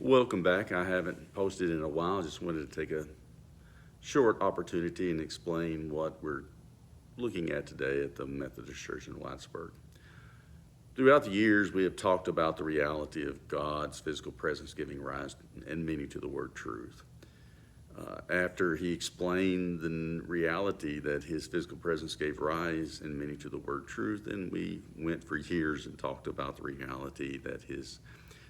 Welcome back. I haven't posted in a while. Just wanted to take a short opportunity and explain what we're looking at today at the Methodist Church in Whitesburg. Throughout the years, we have talked about the reality of God's physical presence giving rise and meaning to the word truth. After he explained the reality that his physical presence gave rise and meaning to the word truth, then we went for years and talked about the reality that his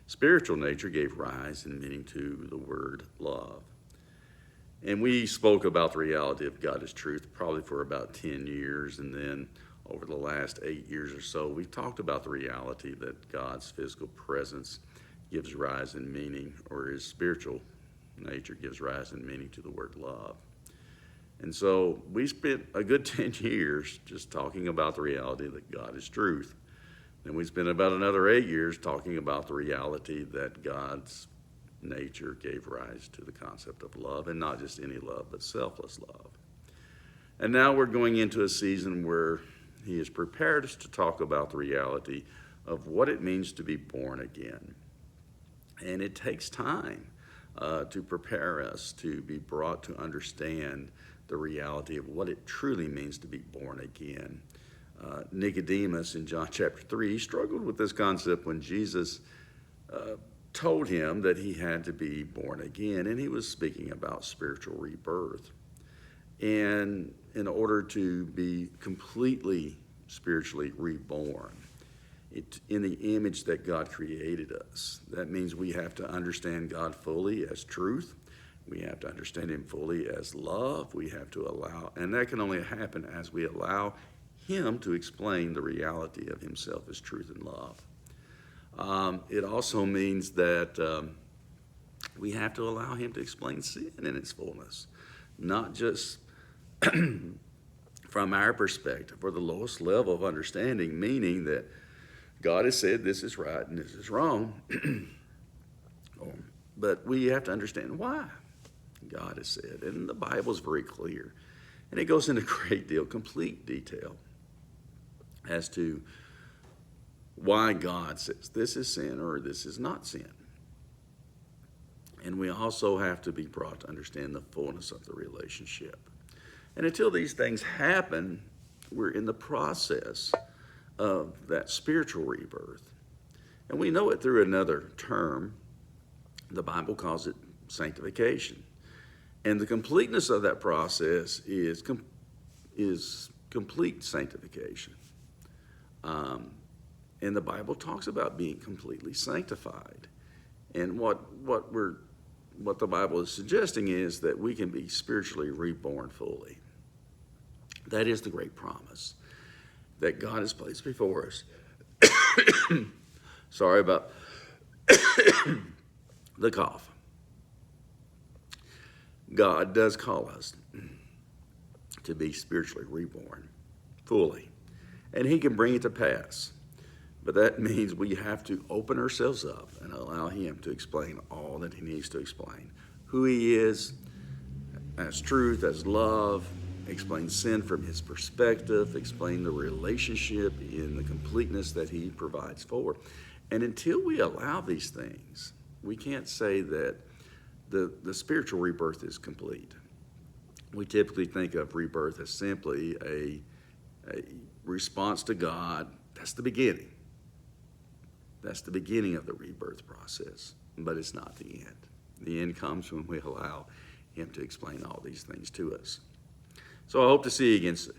spiritual nature gave rise and meaning to the word love. And we spoke about the reality of God as truth probably for about 10 years, and then over the last 8 years or so, we've talked about the reality that God's physical presence gives rise and meaning, or his spiritual nature gives rise and meaning to the word love. And so we spent a good 10 years just talking about the reality that God is truth. Then we spent about another 8 years talking about the reality that God's nature gave rise to the concept of love, and not just any love, but selfless love. And now we're going into a season where he has prepared us to talk about the reality of what it means to be born again. And it takes time to prepare us to be brought to understand the reality of what it truly means to be born again. Nicodemus in John chapter 3, he struggled with this concept when Jesus told him that he had to be born again, and he was speaking about spiritual rebirth. And in order to be completely spiritually reborn, in the image that God created us, that means we have to understand God fully as truth. We have to understand him fully as love. We have to allow, and that can only happen as we allow him to explain the reality of himself as truth and love. It also means that we have to allow him to explain sin in its fullness, not just from our perspective or the lowest level of understanding, meaning that God has said this is right and this is wrong, but we have to understand why God has said. And the Bible is very clear, and it goes into complete detail as to why God says this is sin or this is not sin. And we also have to be brought to understand the fullness of the relationship. And until these things happen, we're in the process of that spiritual rebirth. And we know it through another term. The Bible calls it sanctification. And the completeness of that process is complete sanctification. And the Bible talks about being completely sanctified. And what the Bible is suggesting is that we can be spiritually reborn fully. That is the great promise that God has placed before us. Sorry about the cough. God does call us to be spiritually reborn fully, and he can bring it to pass. But that means we have to open ourselves up and allow him to explain all that he needs to explain. Who he is as truth, as love, explain sin from his perspective, explain the relationship in the completeness that he provides for. And until we allow these things, we can't say that the spiritual rebirth is complete. We typically think of rebirth as simply a response to God. That's the beginning. That's the beginning of the rebirth process, but it's not the end. The end comes when we allow him to explain all these things to us. So I hope to see you again soon.